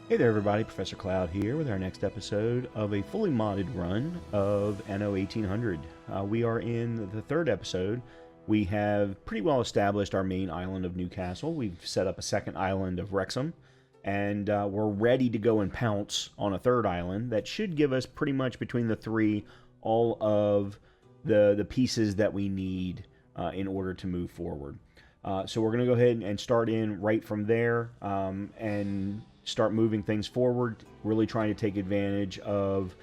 Hey there everybody, Professor Cloud here with our next episode of a fully modded run of Anno 1800. We are in the third episode. We have pretty well established our main island of Newcastle. We've set up a second island of Wrexham, and we're ready to go and pounce on a third island that should give us pretty much between the three all of the pieces that we need in order to move forward. So we're going to go ahead and start in right from there and start moving things forward, really trying to take advantage of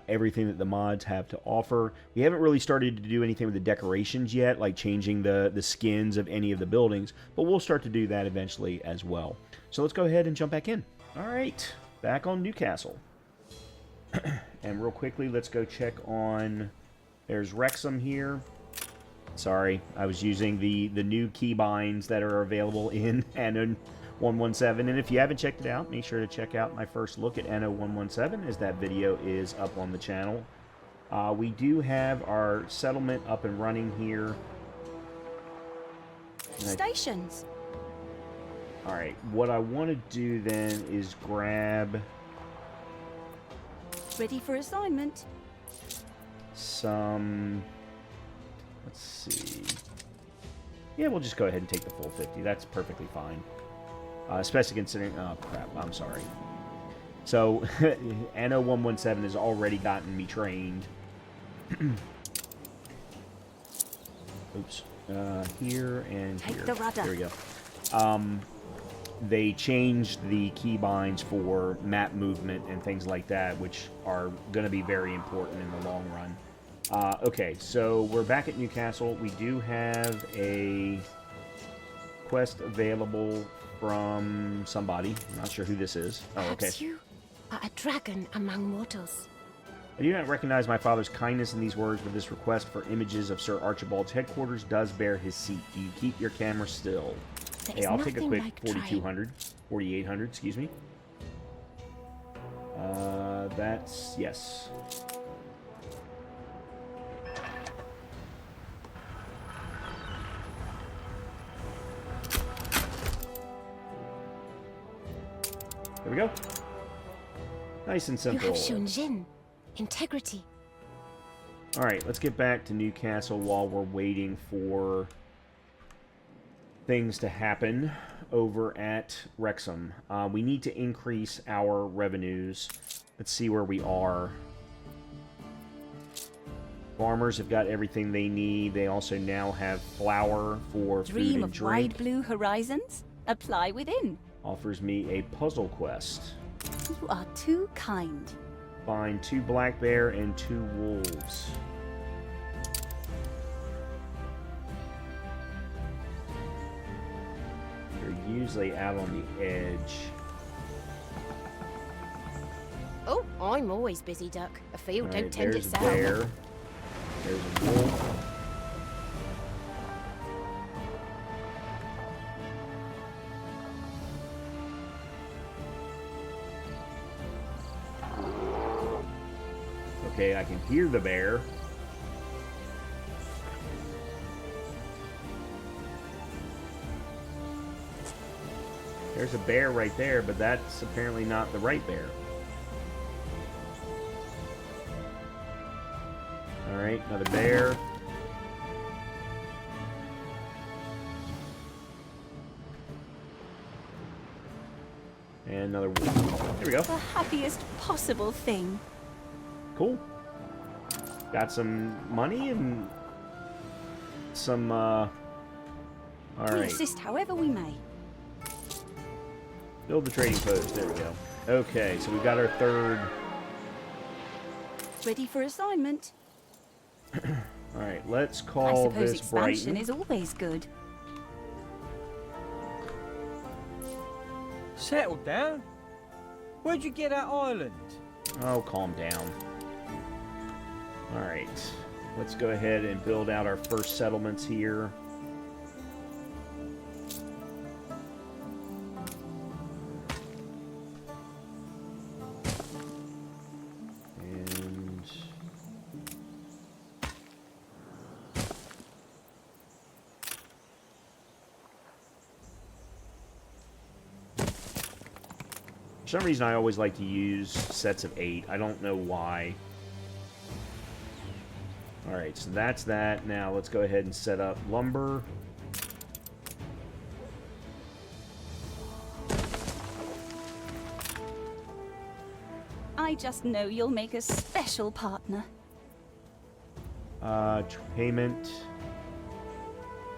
everything that the mods have to offer. We haven't really started to do anything with the decorations yet, like changing the skins of any of the buildings, but we'll start to do that eventually as well. So let's go ahead and jump back in. All right, back on Newcastle. And real quickly, let's go check on, there's Wrexham here. Sorry, I was using the new keybinds that are available in Anno 117, and if you haven't checked it out, make sure to check out my first look at Anno 117, as that video is up on the channel. We do have our settlement up and running here. Stations. Alright, what I want to do then is grab Ready for assignment. some... Let's see... Yeah, we'll just go ahead and take the full 50. That's perfectly fine. Especially considering... Oh, crap. I'm sorry. So, Anno 117 has already gotten me trained. Oops. Here and Take here. the rudder. Here we go. They changed the keybinds for map movement and things like that, which are going to be very important in the long run. Okay, so we're back at Newcastle. We do have a quest available from somebody. I'm not sure who this is. Oh, okay. Perhaps you are a dragon among mortals. I do not recognize my father's kindness in these words, but this request for images of Sir Archibald's headquarters does bear his seat. Do you keep your camera still? There Hey, is I'll take a nothing quick like 4200, 4800, excuse me. That's, yes. There we go. Nice and You simple. have shown Jin integrity. Alright, let's get back to Newcastle while we're waiting for things to happen over at Wrexham. We need to increase our revenues. Let's see where we are. Farmers have got everything they need. They also now have flour for food Dream and of drink. wide blue horizons? Apply within. Offers me a puzzle quest. You are too kind. Find 2 black bear and 2 wolves. They're usually out on the edge. Oh, I'm always busy, Duck. A field Alright, don't tend there's a itself. bear. There's a wolf. Okay, I can hear the bear. There's a bear right there, but that's apparently not the right bear. Alright, another bear. And another wolf. There we go. The happiest possible thing. Cool. Got some money and some, We alright. assist however we may. Build the trading post. There we go. Okay, so we've got our third. Ready for assignment. Alright, let's I call suppose this expansion Brighton. is always good. Settle down? Where'd you get that island? Oh, calm down. Alright, let's go ahead and build out our first settlements here. And some reason, I always like to use sets of 8. I don't know why. Alright, so that's that. Now, let's go ahead and set up lumber. I just know you'll make a special partner. Payment.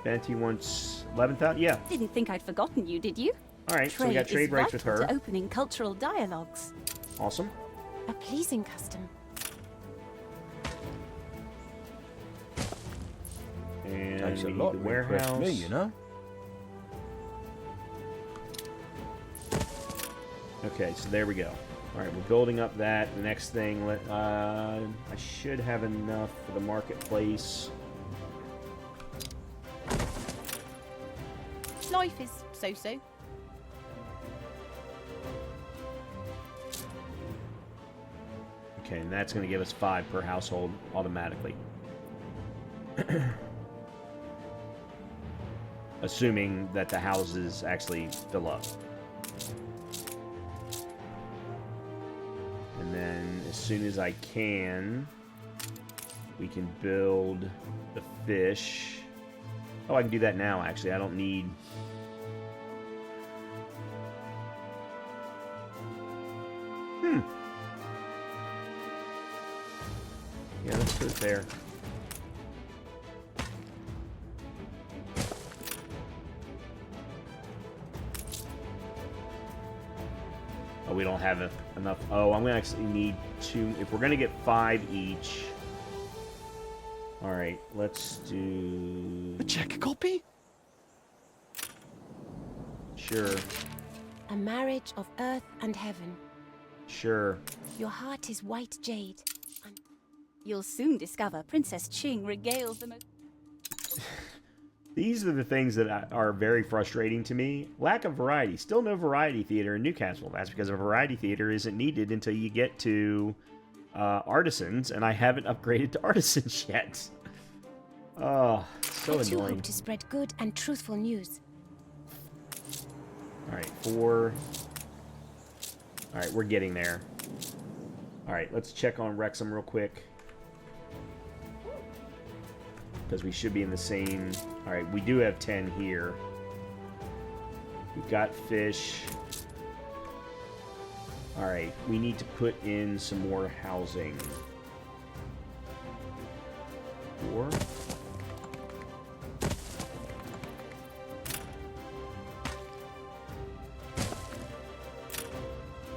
Betty wants 11,000? Yeah. Didn't think I'd forgotten you, did you? Alright, so we got trade rights with her. To opening cultural dialogues. Awesome. A pleasing custom. And Takes a we need lot the to impress warehouse. me, you know. Okay, so there we go. Alright, we're building up that. The next thing, I should have enough for the marketplace. Life is so-so. Okay, and that's going to give us 5 per household automatically. Assuming that the houses actually fill up. And then, as soon as I can, we can build the fish. Oh, I can do that now, actually. I don't need... Yeah, let's put it there. Oh, we don't have enough. Oh, I'm going to actually need 2. If we're going to get 5 each. Alright, let's do... A check copy? Sure. A marriage of earth and heaven. Sure. Your heart is white jade. You'll soon discover Princess Ching regales the most... These are the things that are very frustrating to me. Lack of variety. Still no variety theater in Newcastle. That's because a variety theater isn't needed until you get to artisans, and I haven't upgraded to artisans yet. Oh, so I too annoying. hope to spread good and truthful news. Alright, 4. Alright, we're getting there. Alright, let's check on Wrexham real quick. Because we should be in the same... Alright, we do have 10 here. We've got fish. Alright, we need to put in some more housing. 4.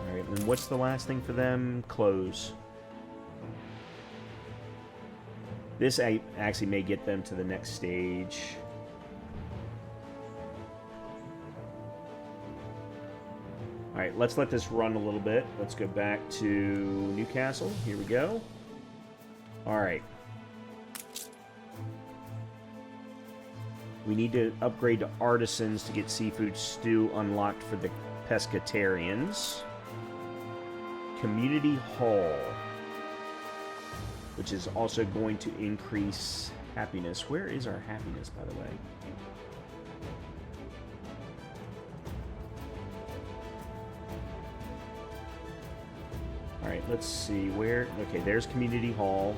Alright, and what's the last thing for them? Clothes. This actually may get them to the next stage. Alright, let's let this run a little bit. Let's go back to Newcastle. Here we go. Alright. We need to upgrade to artisans to get seafood stew unlocked for the pescatarians. Community hall, which is also going to increase happiness. Where is our happiness, by the way? Alright, let's see where... Okay, there's Community Hall.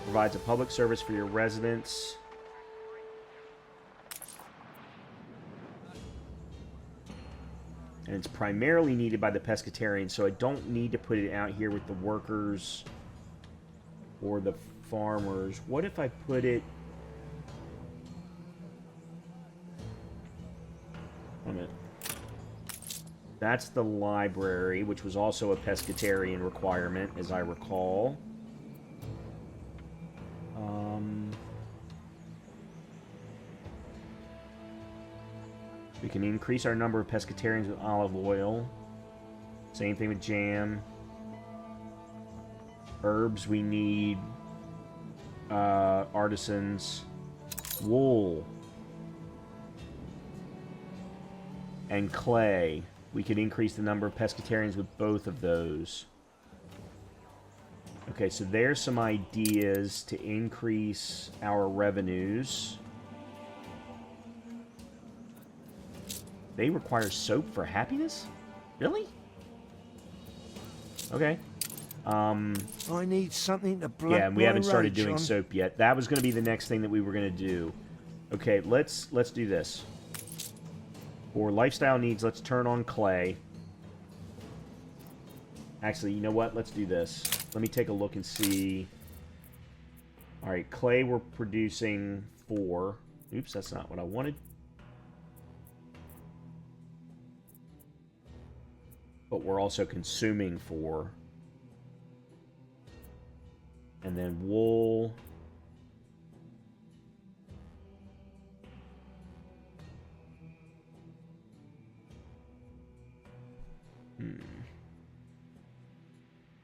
Provides a public service for your residents. And it's primarily needed by the pescatarians, so I don't need to put it out here with the workers or the farmers. What if I put it... Wait a minute. That's the library, which was also a pescatarian requirement, as I recall. We can increase our number of pescatarians with olive oil. Same thing with jam. Herbs, we need artisans. Wool. And clay. We could increase the number of pescatarians with both of those. Okay, so there's some ideas to increase our revenues. They require soap for happiness? Really? Okay. I need something to blunt Yeah, and we haven't started rage doing on. soap yet. That was going to be the next thing that we were going to do. Okay, let's do this. For lifestyle needs, let's turn on clay. Actually, you know what? Let's do this. Let me take a look and see. All right, clay we're producing 4. Oops, that's not what I wanted. But we're also consuming 4. And then wool.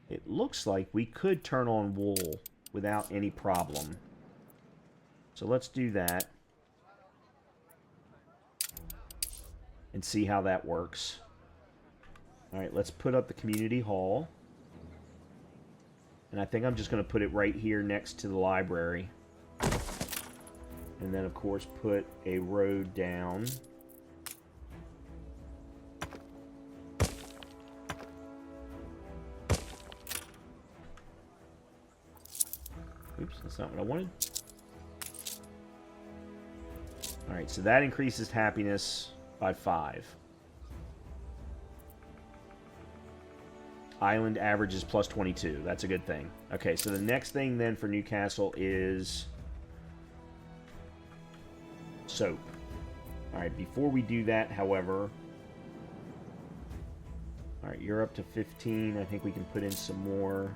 It looks like we could turn on wool without any problem. So let's do that. And see how that works. Alright, let's put up the community hall. And I think I'm just going to put it right here next to the library. And then, of course, put a road down. Oops, that's not what I wanted. Alright, so that increases happiness by 5. Island average is plus 22. That's a good thing. Okay, so the next thing then for Newcastle is soap. Alright, before we do that, however... Alright, you're up to 15. I think we can put in some more.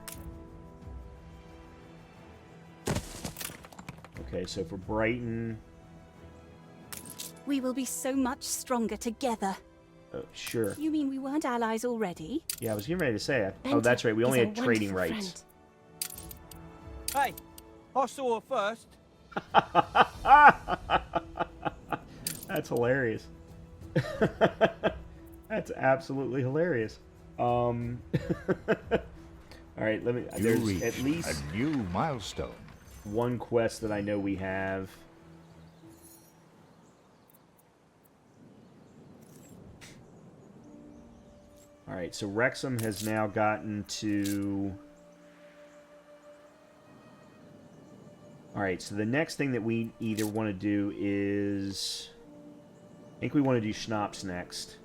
Okay, so for Brighton... We will be so much stronger together. Oh, sure. You mean we weren't allies already? Yeah, I was getting ready to say it. Oh, Benta that's right. We only is a had trading wonderful rights. Hey, I saw her first. That's hilarious. That's absolutely hilarious. All right, let me. You There's reached at least a new milestone. one quest that I know we have. All right, so Wrexham has now gotten to... All right, so the next thing that we either want to do is... I think we want to do schnapps next.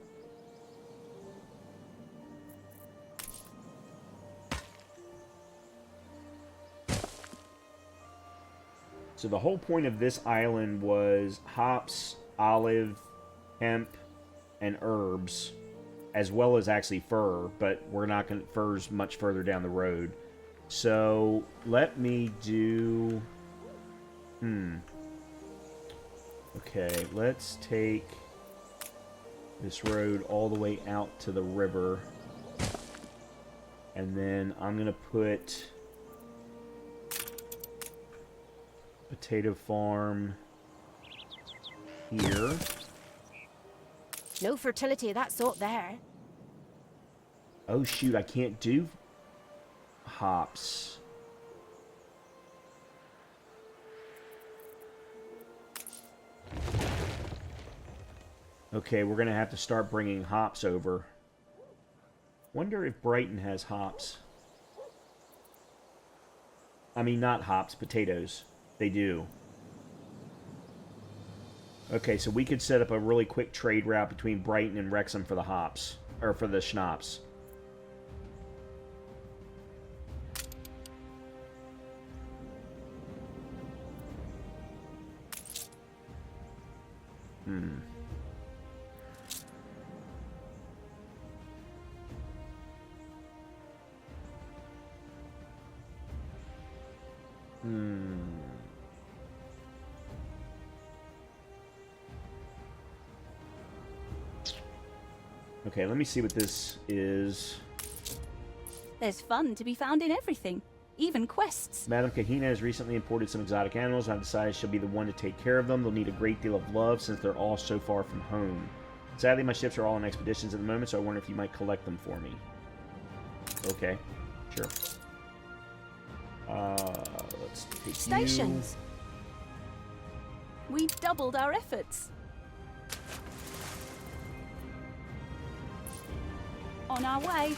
So the whole point of this island was hops, olive, hemp, and herbs. As well as actually fur, but we're not going to... Fur's much further down the road. So, let me do... Okay, let's take this road all the way out to the river. And then I'm going to put... Potato farm here. No fertility of that sort there. Oh shoot, I can't do hops. Okay, we're gonna have to start bringing hops over. Wonder if Brighton has hops. I mean, not hops, potatoes. They do. Okay, so we could set up a really quick trade route between Brighton and Wrexham for the hops. Or for the schnapps. Okay, let me see what this is. There's fun to be found in everything, even quests. Madame Kahina has recently imported some exotic animals, and I've decided she'll be the one to take care of them. They'll need a great deal of love since they're all so far from home. Sadly, my ships are all on expeditions at the moment, so I wonder if you might collect them for me. Okay, sure. Let's take Stations. We doubled our efforts. On our way.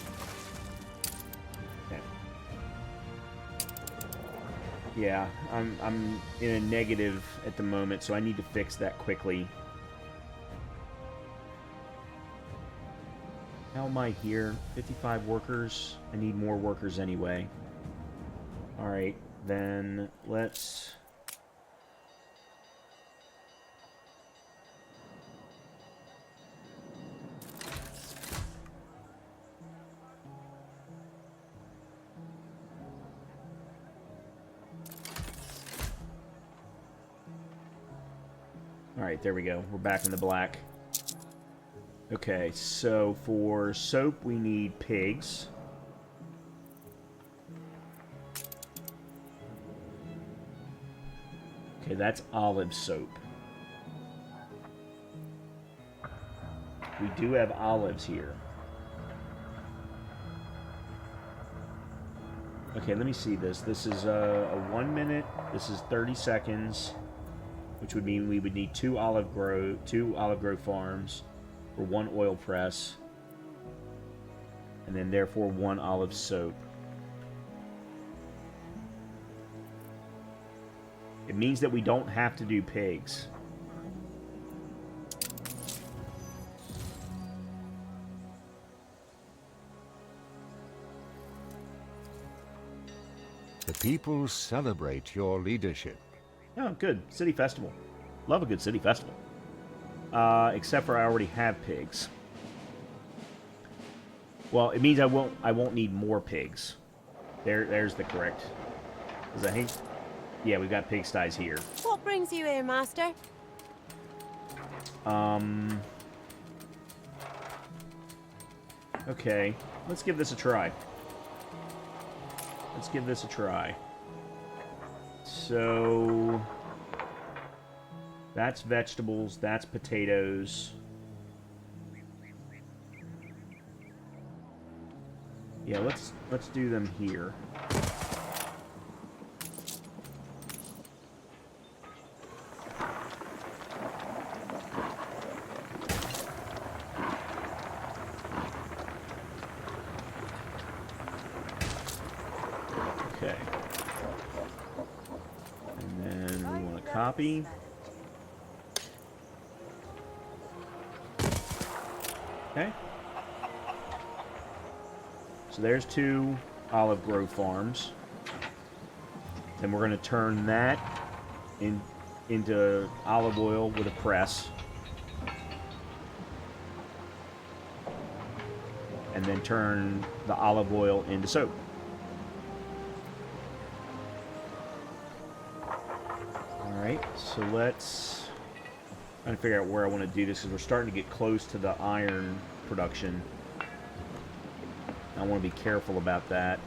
Yeah, I'm in a negative at the moment, so I need to fix that quickly. How am I here? 55 workers. I need more workers anyway. Alright, then let's... Alright, there we go. We're back in the black. Okay, so for soap we need pigs. Okay, that's olive soap. We do have olives here. Okay, let me see this. This is a 1 minute. This is 30 seconds, which would mean we would need two olive grove farms for one oil press, and then therefore one olive soap. It means that we don't have to do pigs. The people celebrate your leadership. Oh, good. City festival. Love a good city festival. Except for I already have pigs. Well, it means I won't need more pigs. There's the correct. Is I think, yeah, we've got pigsties here. What brings you here, Master? Okay, let's give this a try. Let's give this a try. So that's vegetables, that's potatoes. Yeah, let's do them here. Okay. And then we want to copy. Okay. So there's two olive grove farms. Then we're going to turn that into olive oil with a press. And then turn the olive oil into soap. Alright, so let's try to figure out where I want to do this, because we're starting to get close to the iron production. I want to be careful about that.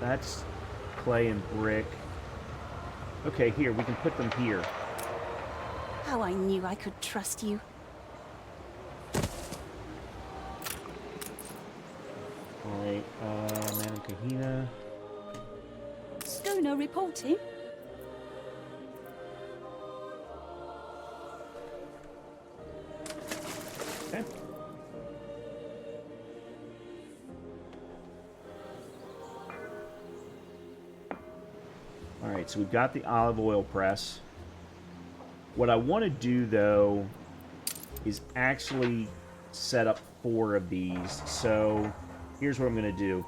That's clay and brick. Okay, here, we can put them here. How I knew I could trust you. Alright, Madam Kahina. Stoner reporting. Okay. Alright, so we've got the olive oil press. What I want to do, though, is actually set up 4 of these. So here's what I'm going to do.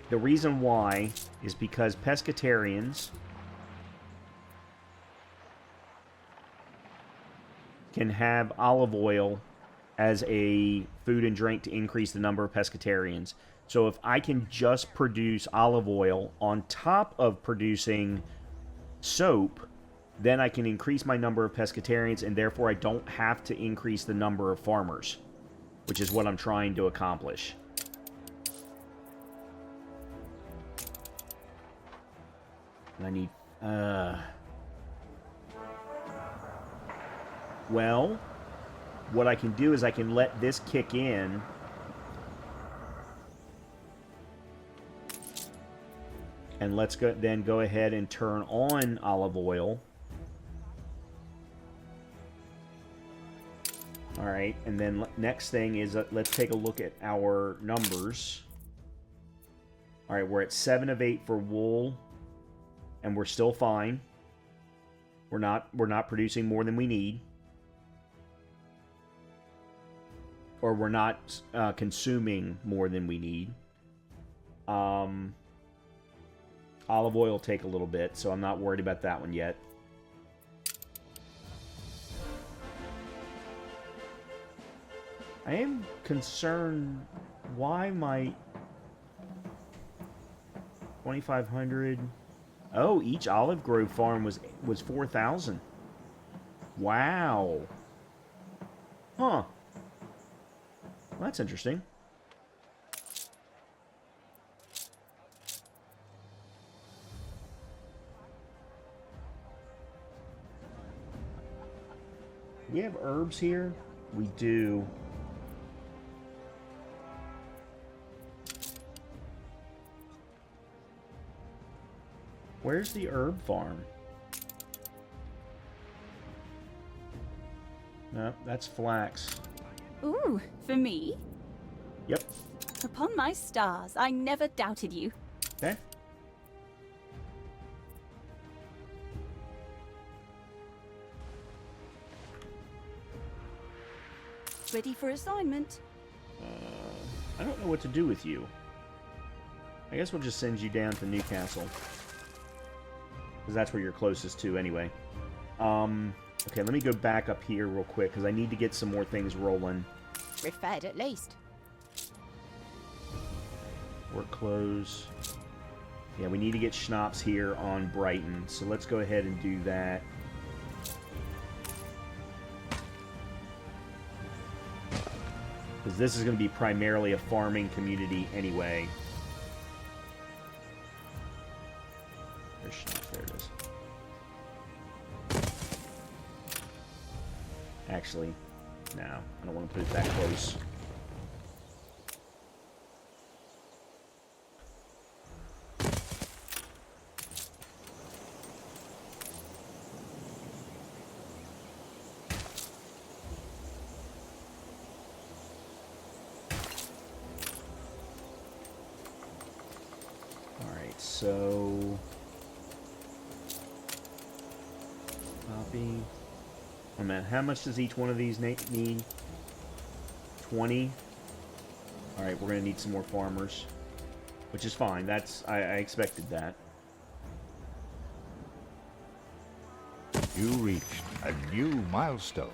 The reason why is because pescatarians can have olive oil as a food and drink to increase the number of pescatarians. So if I can just produce olive oil on top of producing soap, then I can increase my number of pescatarians, and therefore I don't have to increase the number of farmers, which is what I'm trying to accomplish. And I need... Well, what I can do is I can let this kick in. And let's then go ahead and turn on olive oil. All right, and then next thing is let's take a look at our numbers. All right, we're at 7 of 8 for wool, and we're still fine. We're not producing more than we need, or we're not consuming more than we need. Olive oil will take a little bit, so I'm not worried about that one yet. I am concerned why my 2,500. Oh, each olive grove farm was 4,000. Wow. Huh. Well, that's interesting. We have herbs here? We do. Where's the herb farm? No, that's flax. Ooh, for me? Yep. Upon my stars, I never doubted you. Okay. Ready for assignment. I don't know what to do with you. I guess we'll just send you down to Newcastle. Because that's where you're closest to anyway. Okay, let me go back up here real quick, because I need to get some more things rolling. We're fed at least. Work close. Yeah, we need to get schnapps here on Brighton, so let's go ahead and do that. Because this is going to be primarily a farming community anyway. There's schnapps, there it is. Actually, no, I don't want to put it that close. Alright, so... Copy. Oh man, how much does each one of these need? 20? Alright, we're going to need some more farmers. Which is fine, I expected that. You reached a new milestone.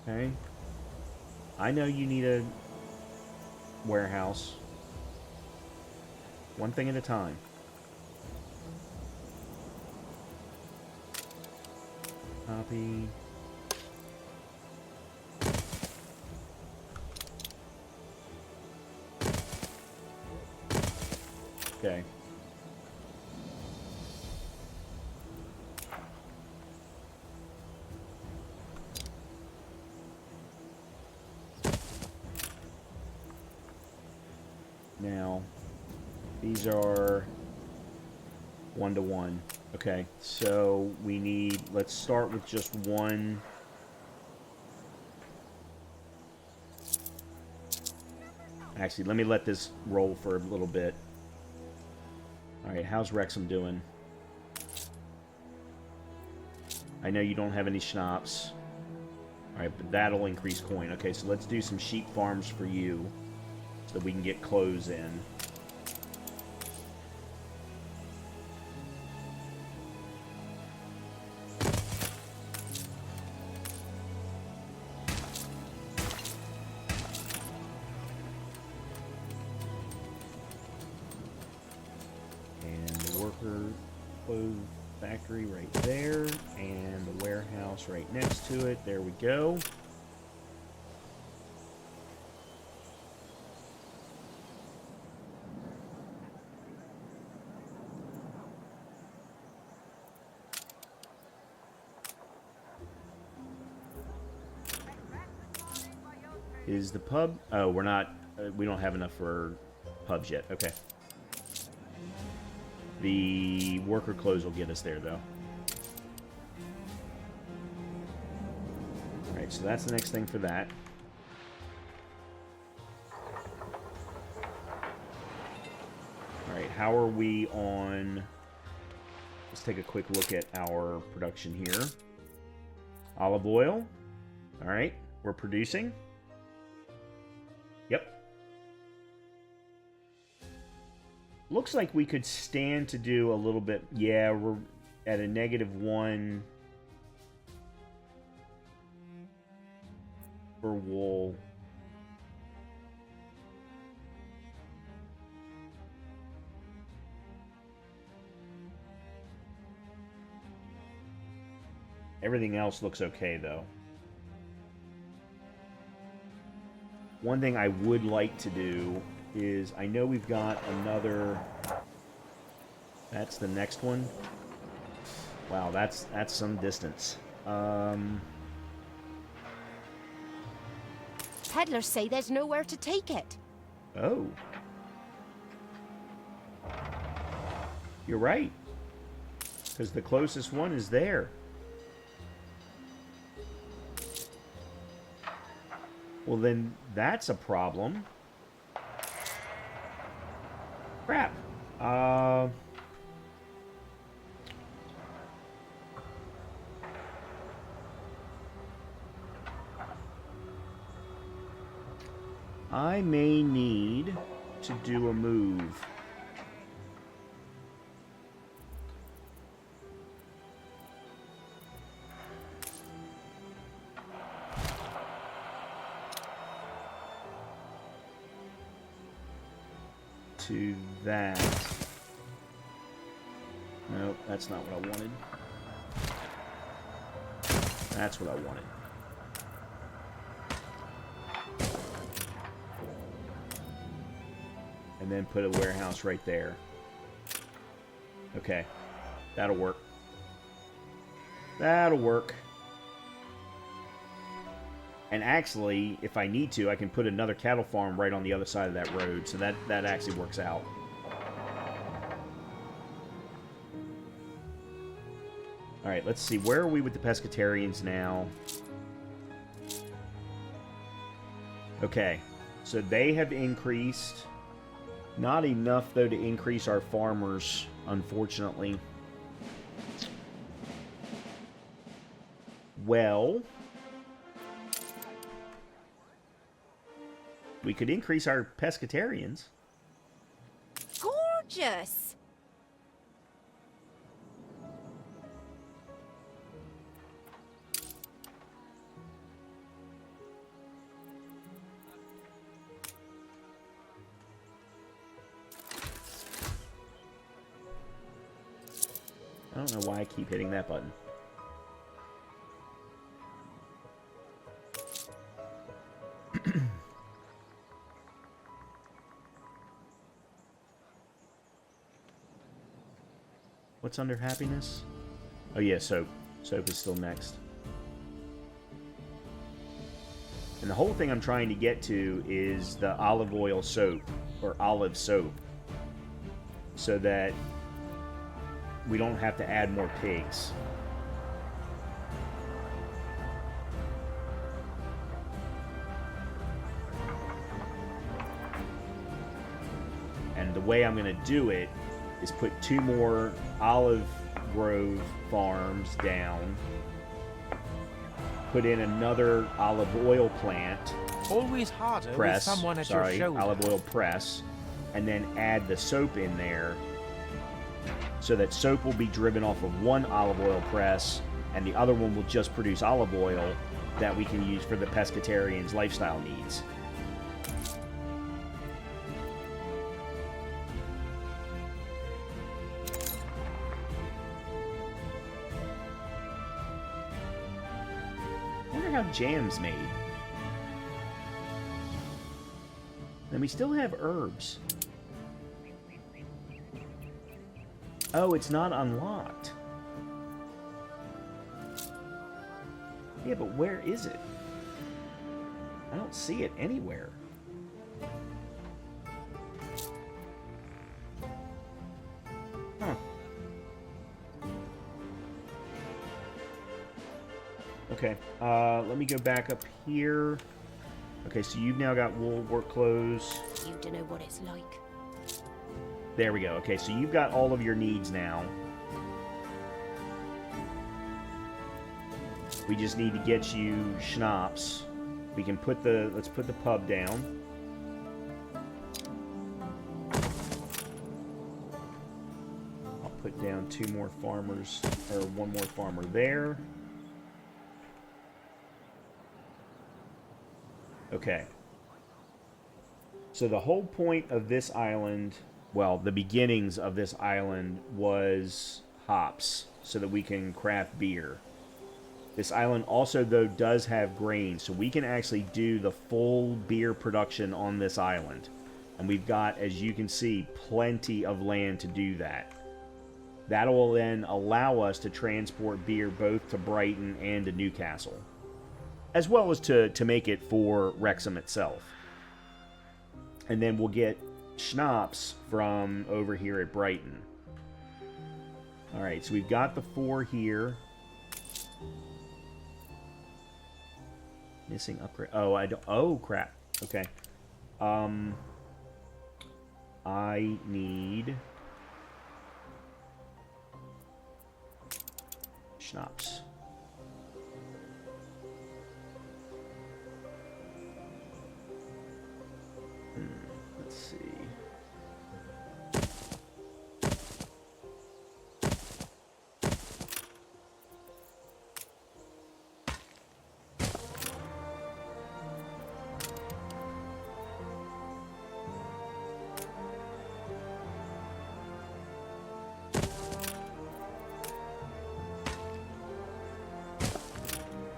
Okay. I know you need a warehouse. One thing at a time. Copy. Okay. Now, these are 1-to-1. Okay, so we need, let's start with just one. Actually, let me let this roll for a little bit. Alright, how's Wrexham doing? I know you don't have any schnapps. Alright, but that'll increase coin. Okay, so let's do some sheep farms for you, so that we can get clothes in. And the worker clothes factory right there, and the warehouse right next to it. There we go. Is the pub... Oh, we're not... we don't have enough for pubs yet. Okay. The worker clothes will get us there, though. Alright, so that's the next thing for that. Alright, how are we on... Let's take a quick look at our production here. Olive oil. Alright, we're producing. Yep. Looks like we could stand to do a little bit. Yeah, we're at a -1 for wool. Everything else looks okay, though. One thing I would like to do is, I know we've got another... That's the next one. Wow, that's some distance. Peddlers say there's nowhere to take it. Oh. You're right. Because the closest one is there. Well, then that's a problem. Crap. I may need to do a move. To that. Nope, that's not what I wanted. That's what I wanted. And then put a warehouse right there. Okay. That'll work. That'll work. And actually, if I need to, I can put another cattle farm right on the other side of that road. So that actually works out. Alright, let's see. Where are we with the pescatarians now? Okay. So they have increased. Not enough, though, to increase our farmers, unfortunately. Well... we could increase our pescatarians. Gorgeous! I don't know why I keep hitting that button. What's under happiness? Oh yeah, soap. Soap is still next. And the whole thing I'm trying to get to is the olive oil soap, or olive soap, so that we don't have to add more pigs. And the way I'm going to do it is put 2 more olive grove farms down, put in another olive oil plant, Always harder press, with someone at sorry, your shoulder. olive oil press, and then add the soap in there, so that soap will be driven off of one olive oil press, and the other one will just produce olive oil that we can use for the pescatarians' lifestyle needs. I wonder how jam's made. And we still have herbs. Oh, it's not unlocked. Yeah, but where is it? I don't see it anywhere. Huh. Okay, let me go back up here. Okay, so you've now got wool, work clothes. You don't know what it's like. There we go. Okay, so you've got all of your needs now. We just need to get you schnapps. We can put the, let's put the pub down. I'll put down 2 more farmers, or 1 more farmer there. Okay. So the whole point of this island, well, the beginnings of this island was hops, so that we can craft beer. This island also, though, does have grain, so we can actually do the full beer production on this island. And we've got, as you can see, plenty of land to do that. That will then allow us to transport beer both to Brighton and to Newcastle, as well as to make it for Wrexham itself. And then we'll get schnapps from over here at Brighton. Alright, so we've got the 4 here. Missing upgrade. Oh, I don't. Oh, crap. Okay. I need schnapps. Let's see.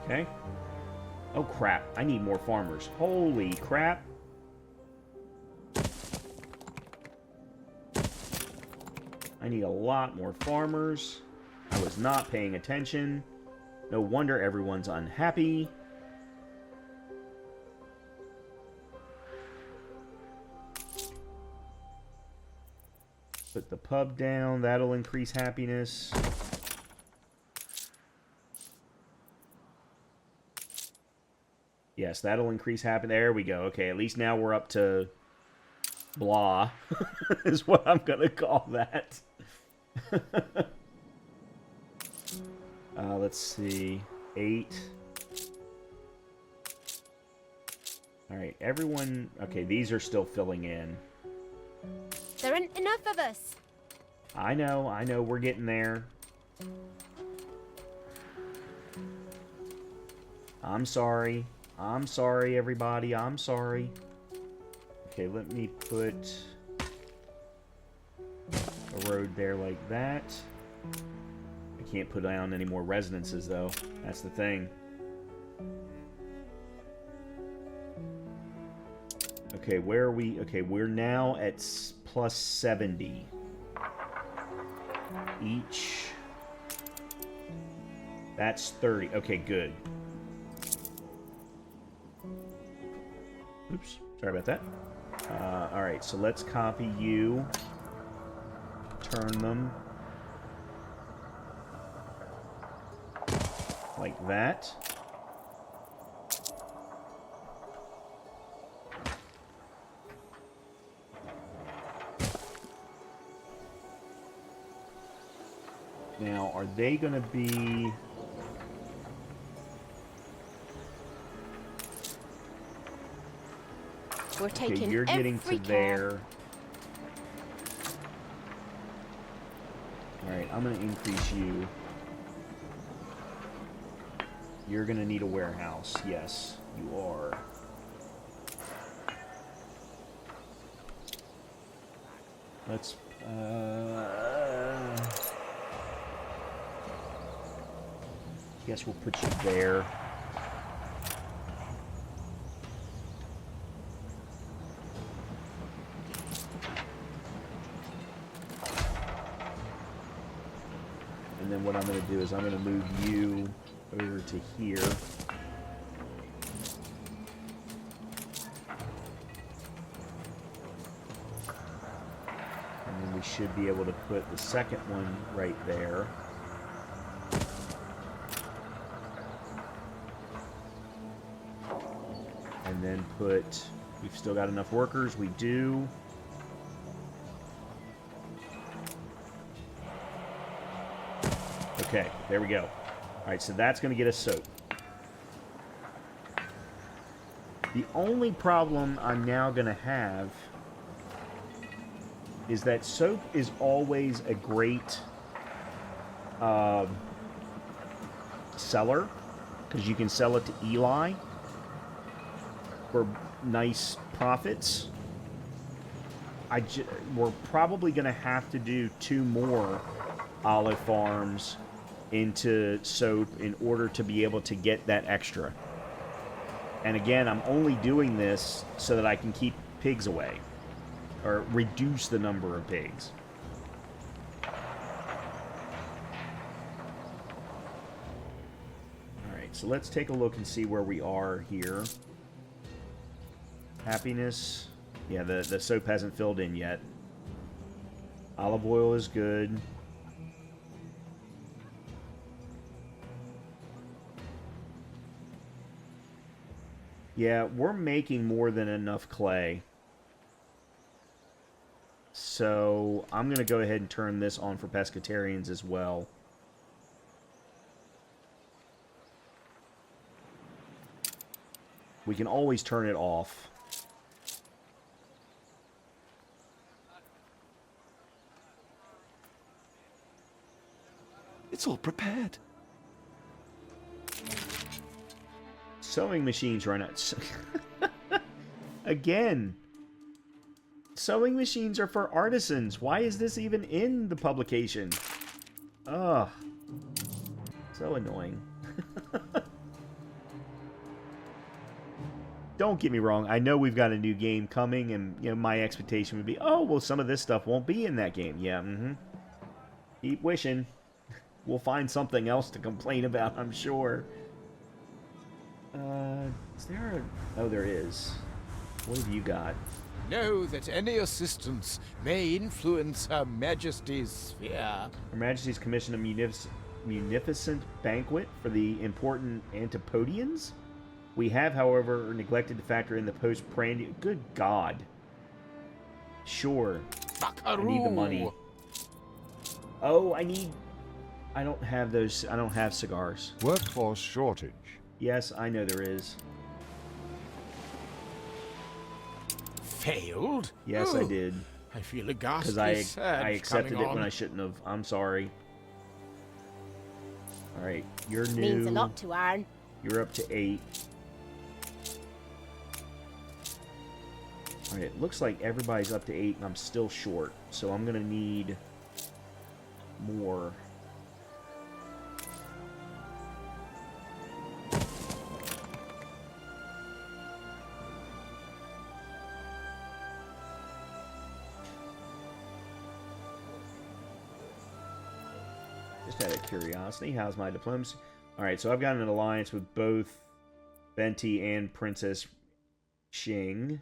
Okay. Oh, crap. I need more farmers. Holy crap. I need a lot more farmers. I was not paying attention. No wonder everyone's unhappy. Put the pub down. That'll increase happiness. Yes, that'll increase happiness. There we go. Okay, at least now we're up to blah, is what I'm going to call that. Let's see. 8. Alright, everyone... Okay, these are still filling in. There aren't enough of us. I know, we're getting there. I'm sorry. I'm sorry, everybody. I'm sorry. Okay, let me put a road there like that. I can't put down any more residences, though. That's the thing. Okay, where are we? Okay, we're now at plus 70. Each. That's 30. Okay, good. Oops, sorry about that. Alright, so let's copy you. Turn them. Like that. Now, are they going to be... We're taking okay, you're getting every to care. there. Alright, I'm going to increase you. You're going to need a warehouse. Yes, you are. Let's... guess we'll put you there. And then what I'm going to do is I'm going to move you over to here. And then we should be able to put the second one right there. And then put... We've still got enough workers. We do. Okay, there we go. All right, so that's going to get us soap. The only problem I'm now going to have is that soap is always a great seller, because you can sell it to Eli for nice profits. We're probably going to have to do 2 more olive farms into soap in order to be able to get that extra. And again, I'm only doing this so that I can keep pigs away, or reduce the number of pigs. Alright, so let's take a look and see where we are here. Happiness. Yeah, the soap hasn't filled in yet. Olive oil is good. Yeah, we're making more than enough clay. So I'm going to go ahead and turn this on for pescatarians as well. We can always turn it off. It's all prepared. Sewing machines run out. Again. Sewing machines are for artisans. Why is this even in the publication? Ugh. So annoying. Don't get me wrong. I know we've got a new game coming, and you know my expectation would be, oh, well, some of this stuff won't be in that game. Yeah, Keep wishing. We'll find something else to complain about, I'm sure. Is there a... Oh, there is. What have you got? Know that any assistance may influence Her Majesty's sphere. Her Majesty's commissioned a munificent banquet for the important Antipodians. We have, however, neglected to factor in the post-prandial... Good God. Sure. Buckaroo. I need the money. Oh, I need... I don't have those... I don't have cigars. Workforce shortage. Yes, I know there is. Failed? Yes, I did. I feel a ghastly Because surge I accepted coming it when on. I shouldn't have. I'm sorry. Alright, you're new. Means a lot to Aaron. You're up to 8. Alright, it looks like everybody's up to 8 and I'm still short. So I'm going to need more. Just out of curiosity, how's my diplomacy? Alright, so I've got an alliance with both Venti and Princess Xing.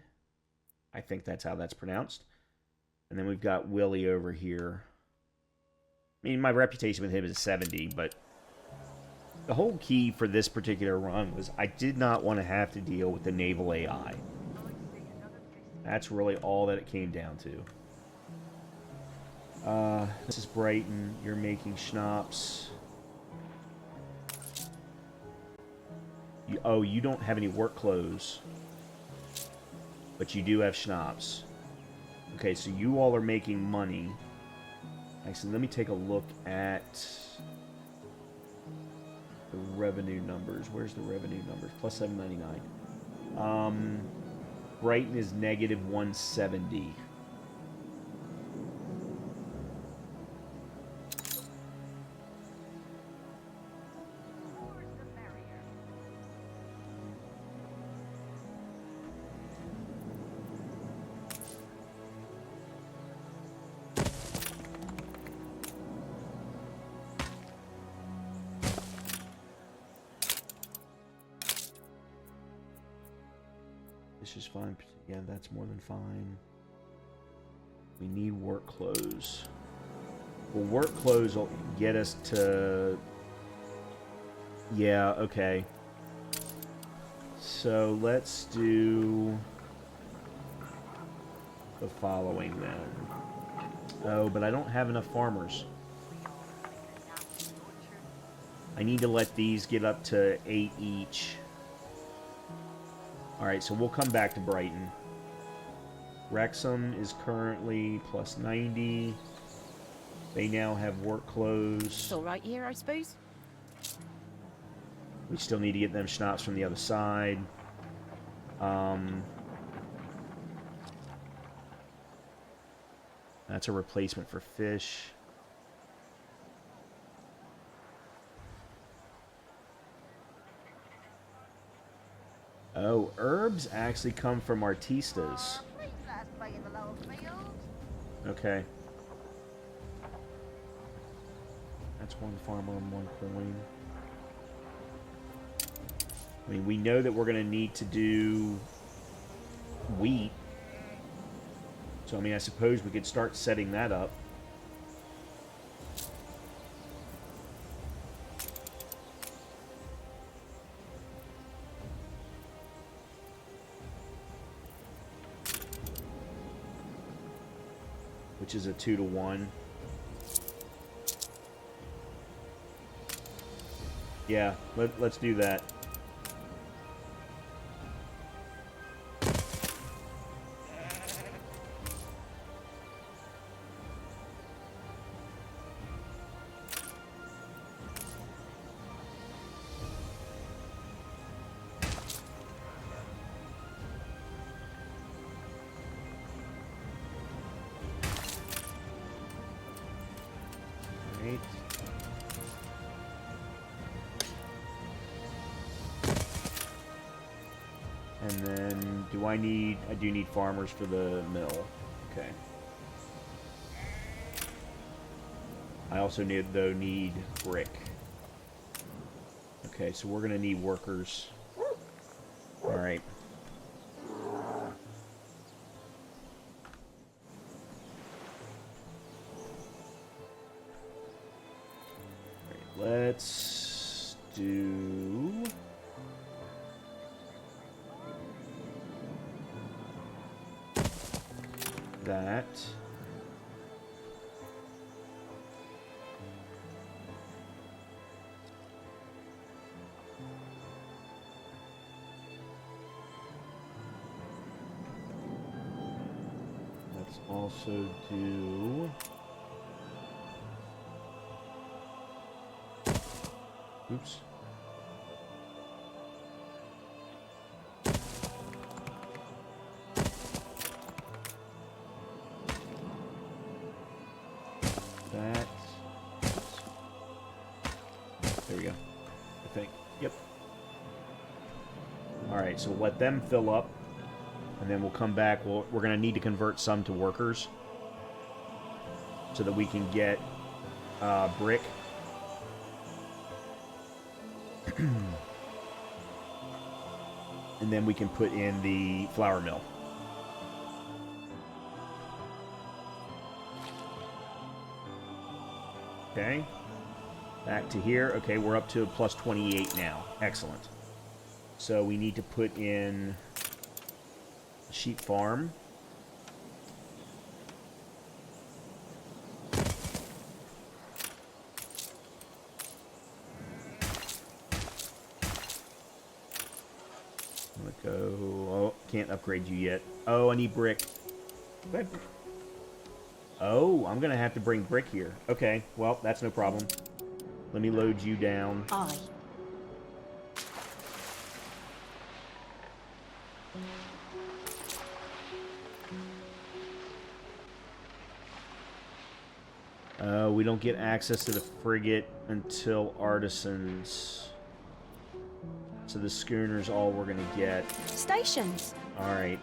I think that's how that's pronounced. And then we've got Willie over here. I mean, my reputation with him is 70, but the whole key for this particular run was I did not want to have to deal with the naval AI. That's really all that it came down to. This is Brighton. You're making schnapps. Oh, you don't have any work clothes. But you do have schnapps. Okay, so you all are making money. Actually, let me take a look at the revenue numbers. Where's the revenue numbers? Plus 799. Brighton is negative 170. This is fine. Yeah, that's more than fine. We need work clothes. Well, work clothes will get us to... Yeah, okay. So let's do the following then. Oh, but I don't have enough farmers. I need to let these get up to 8 each. Alright, so we'll come back to Brighton. Wrexham is currently plus 90. They now have work clothes. It's all right here, I suppose. We still need to get them schnapps from the other side. That's a replacement for fish. Oh, herbs actually come from artistas. Okay. That's one farmer and one coin. I mean, we know that we're going to need to do wheat. So, I mean, I suppose we could start setting that up. Which is a 2-to-1. Yeah, let's do that. Right. And then, I do need farmers for the mill. Okay. I also need brick. Okay, so we're gonna need workers. Alright. Let's do... that. Let's also do... oops. That. There we go. I think. Yep. Alright, so let them fill up. And then we'll come back. We're going to need to convert some to workers. So that we can get brick. And then we can put in the flour mill. Okay. Back to here. Okay, we're up to plus 28 now. Excellent. So we need to put in a sheep farm. Go. Oh, can't upgrade you yet. Oh, I need brick. Oh, I'm gonna have to bring brick here. Okay, well, that's no problem. Let me load you down. Aye. We don't get access to the frigate until artisans. So the schooner's all we're gonna get. Stations. Alright,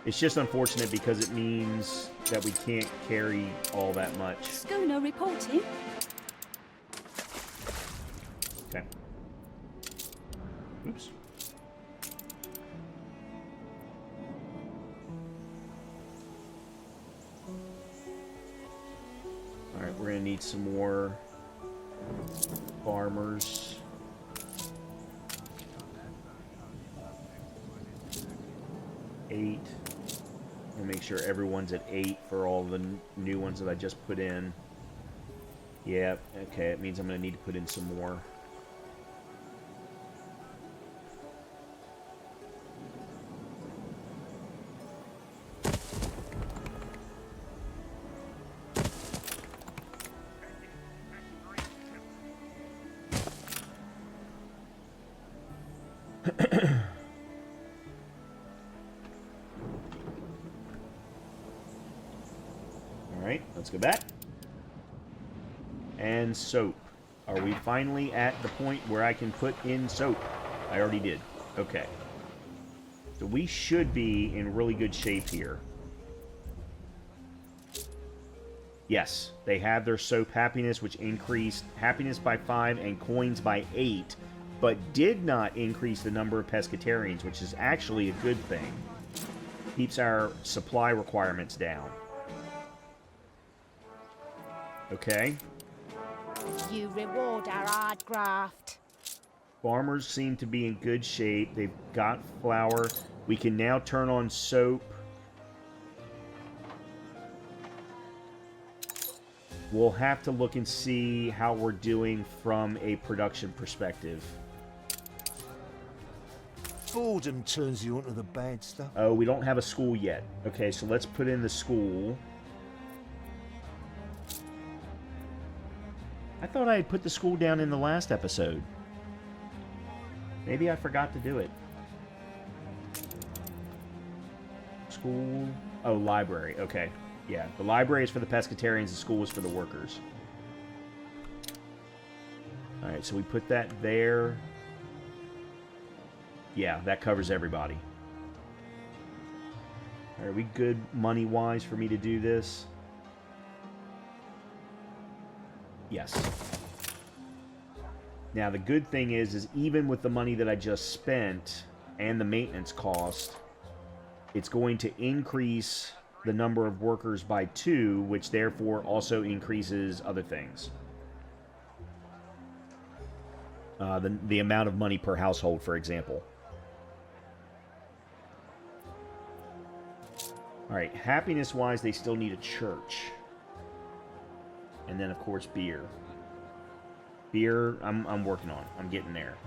it's just unfortunate because it means that we can't carry all that much. Schooner reporting. Okay. Oops. Alright, we're gonna need some more farmers. 8. We'll make sure everyone's at 8 for all the new ones that I just put in. Yeah, okay, it means I'm going to need to put in some more. Alright, let's go back. And soap. Are we finally at the point where I can put in soap? I already did. Okay. So we should be in really good shape here. Yes, they have their soap happiness, which increased happiness by 5 and coins by 8, but did not increase the number of pescatarians, which is actually a good thing. Keeps our supply requirements down. Okay. You reward our hard graft. Farmers seem to be in good shape. They've got flour. We can now turn on soap. We'll have to look and see how we're doing from a production perspective. Boredom turns you onto the bad stuff. Oh, we don't have a school yet. Okay, so let's put in the school. I thought I had put the school down in the last episode. Maybe I forgot to do it. School. Oh, library. Okay. Yeah, the library is for the pescatarians, the school is for the workers. Alright, so we put that there. Yeah, that covers everybody. Are we good money-wise for me to do this? Yes. Now, the good thing is even with the money that I just spent and the maintenance cost, it's going to increase the number of workers by 2, which therefore also increases other things. The amount of money per household, for example. Alright, happiness-wise, they still need a church. And then, of course, beer. Beer, I'm working on. I'm getting there.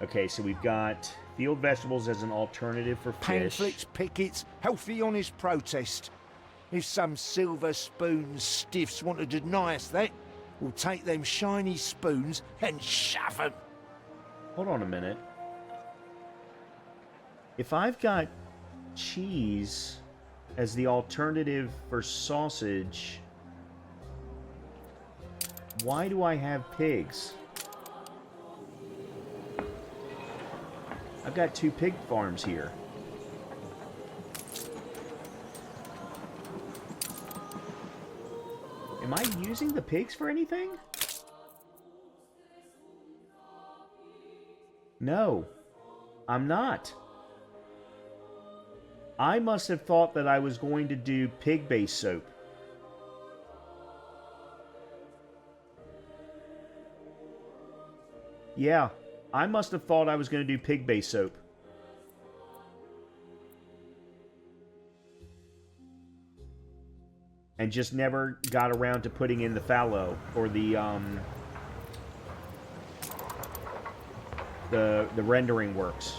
Okay, so we've got field vegetables as an alternative for fish. Pamphlets, pickets, healthy, honest protest. If some silver spoon stiffs want to deny us that, we'll take them shiny spoons and shove them. Hold on a minute. If I've got cheese as the alternative for sausage, why do I have pigs? I've got 2 pig farms here. Am I using the pigs for anything? No, I'm not. I must have thought that I was going to do pig-based soap. Yeah, I must have thought I was going to do pig-based soap. And just never got around to putting in the fallow or the rendering works.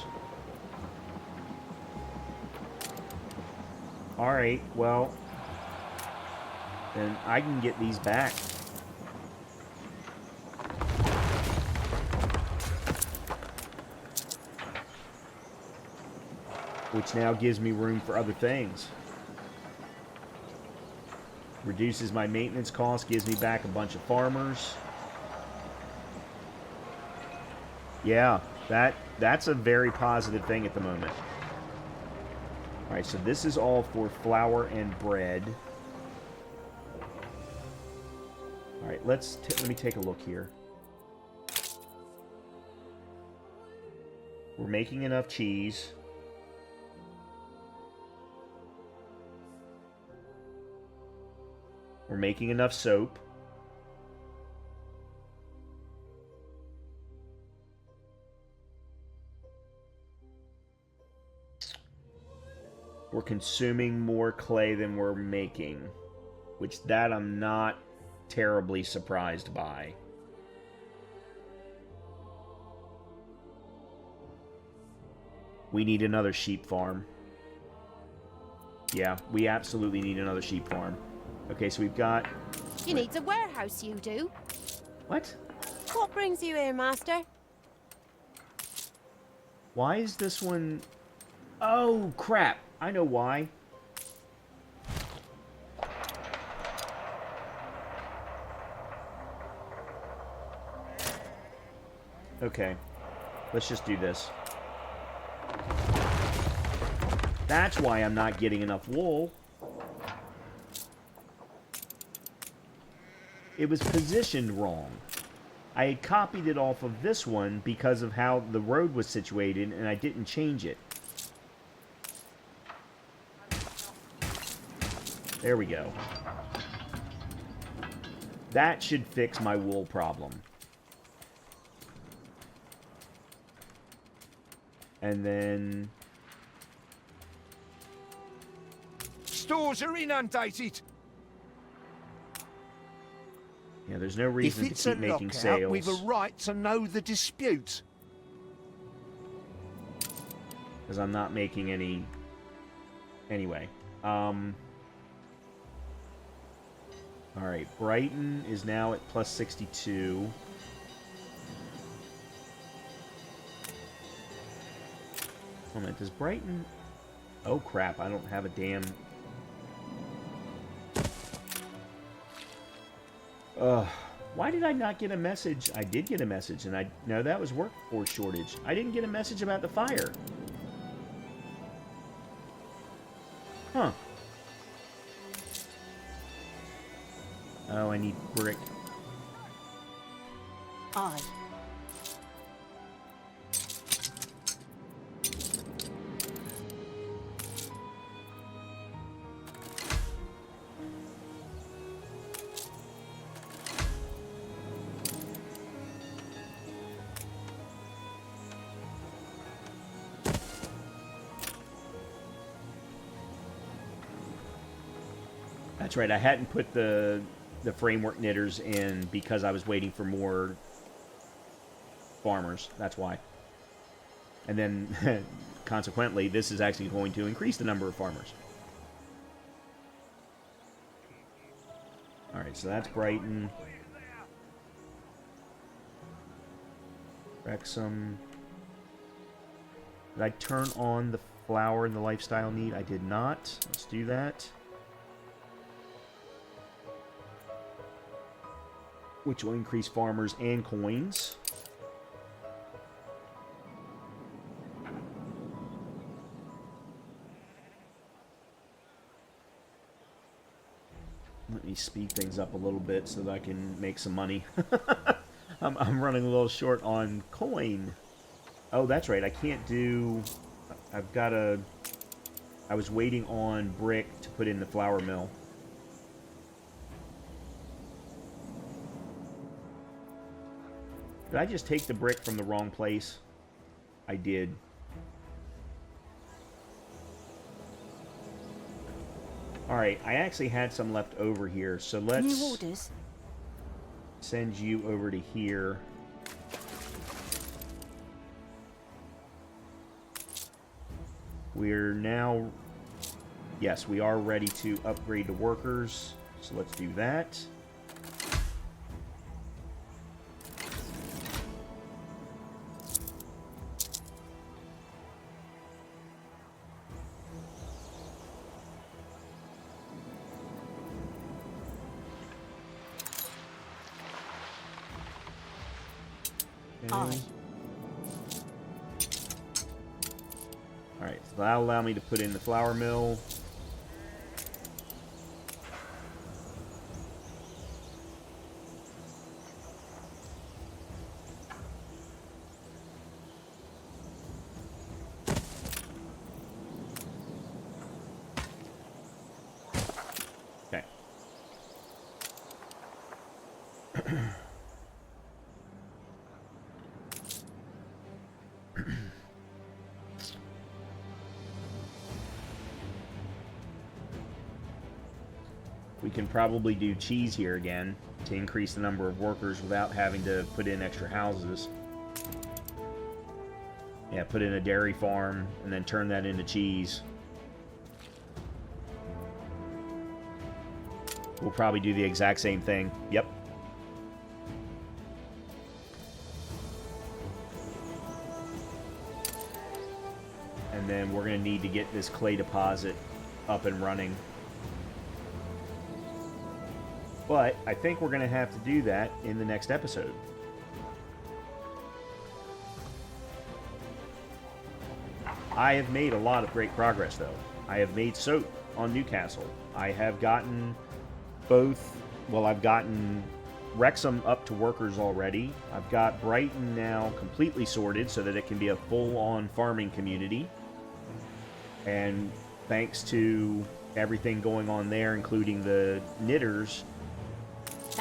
All right, well, then I can get these back. Which now gives me room for other things. Reduces my maintenance cost, gives me back a bunch of farmers. Yeah, that's a very positive thing at the moment. Alright, so this is all for flour and bread. Alright, let me take a look here. We're making enough cheese. We're making enough soap. We're consuming more clay than we're making, which that I'm not terribly surprised by. We need another sheep farm. Yeah, we absolutely need another sheep farm. Okay, so we've got... You need a warehouse, you do. What? What brings you here, master? Why is this one... Oh, crap. I know why. Okay. Let's just do this. That's why I'm not getting enough wool. It was positioned wrong. I had copied it off of this one because of how the road was situated, and I didn't change it. There we go. That should fix my wool problem. And then... Stores are inundated. Yeah, there's no If reason it's to a keep making lockout, sales. we've a right to know the dispute. Because I'm not making any... Anyway. Alright, Brighton is now at plus 62. Hold on a minute, does Brighton... Oh crap, I don't have a damn... Why did I not get a message? I did get a message, and no, that was workforce shortage. I didn't get a message about the fire. Huh. Oh, I need brick. Aye. That's right, I hadn't put the framework knitters in because I was waiting for more farmers. That's why. And then, consequently, this is actually going to increase the number of farmers. Alright, so that's Brighton. Wrexham. Did I turn on the flower and the lifestyle need? I did not. Let's do that. Which will increase farmers and coins. Let me speed things up a little bit so that I can make some money. I'm running a little short on coin. Oh, that's right. I can't do... I've got a... I was waiting on brick to put in the flour mill. Did I just take the brick from the wrong place? I did. Alright, I actually had some left over here, so let's New orders. send you over to here. We're now... Yes, we are ready to upgrade the workers, so let's do that. Aye. Alright, so that'll allow me to put in the flour mill. Okay. We can probably do cheese here again to increase the number of workers without having to put in extra houses. Yeah, put in a dairy farm and then turn that into cheese. We'll probably do the exact same thing. Yep. And then we're going to need to get this clay deposit up and running. But I think we're going to have to do that in the next episode. I have made a lot of great progress, though. I have made soap on Newcastle. I have gotten both... Well, I've gotten Wrexham up to workers already. I've got Brighton now completely sorted so that it can be a full-on farming community. And thanks to everything going on there, including the knitters,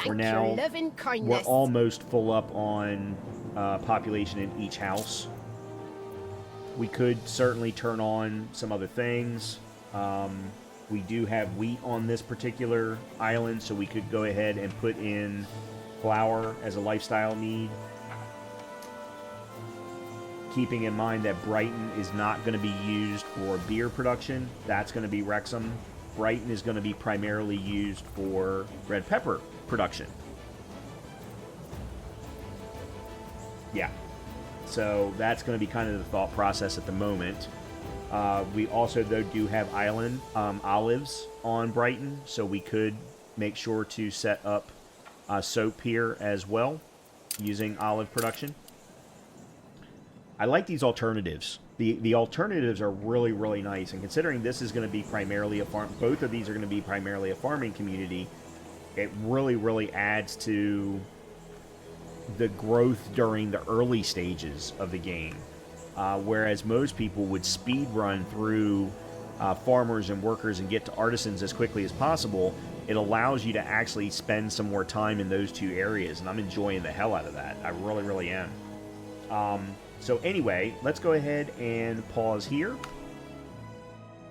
we're almost full up on population in each house. We could certainly turn on some other things. We do have wheat on this particular island, so we could go ahead and put in flour as a lifestyle need. Keeping in mind that Brighton is not going to be used for beer production. That's going to be Wrexham. Brighton is going to be primarily used for red pepper production. Yeah. So that's going to be kind of the thought process at the moment. We also, though, do have olives on Brighton, so we could make sure to set up soap here as well, using olive production. I like these alternatives. The alternatives are really, really nice, and considering this is going to be primarily a farm, both of these are going to be primarily a farming community, it really, really adds to the growth during the early stages of the game. Whereas most people would speed run through farmers and workers and get to artisans as quickly as possible, it allows you to actually spend some more time in those two areas, and I'm enjoying the hell out of that. I really, really am. So anyway, let's go ahead and pause here.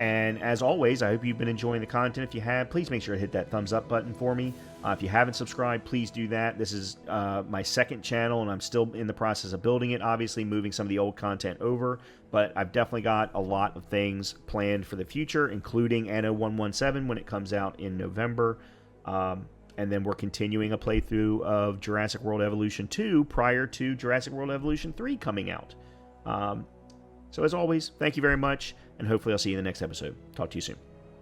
And as always, I hope you've been enjoying the content. If you have, please make sure to hit that thumbs up button for me. If you haven't subscribed, please do that. This is my second channel, and I'm still in the process of building it, obviously moving some of the old content over. But I've definitely got a lot of things planned for the future, including Anno 117 when it comes out in November. And then we're continuing a playthrough of Jurassic World Evolution 2 prior to Jurassic World Evolution 3 coming out. So as always, thank you very much, and hopefully I'll see you in the next episode. Talk to you soon.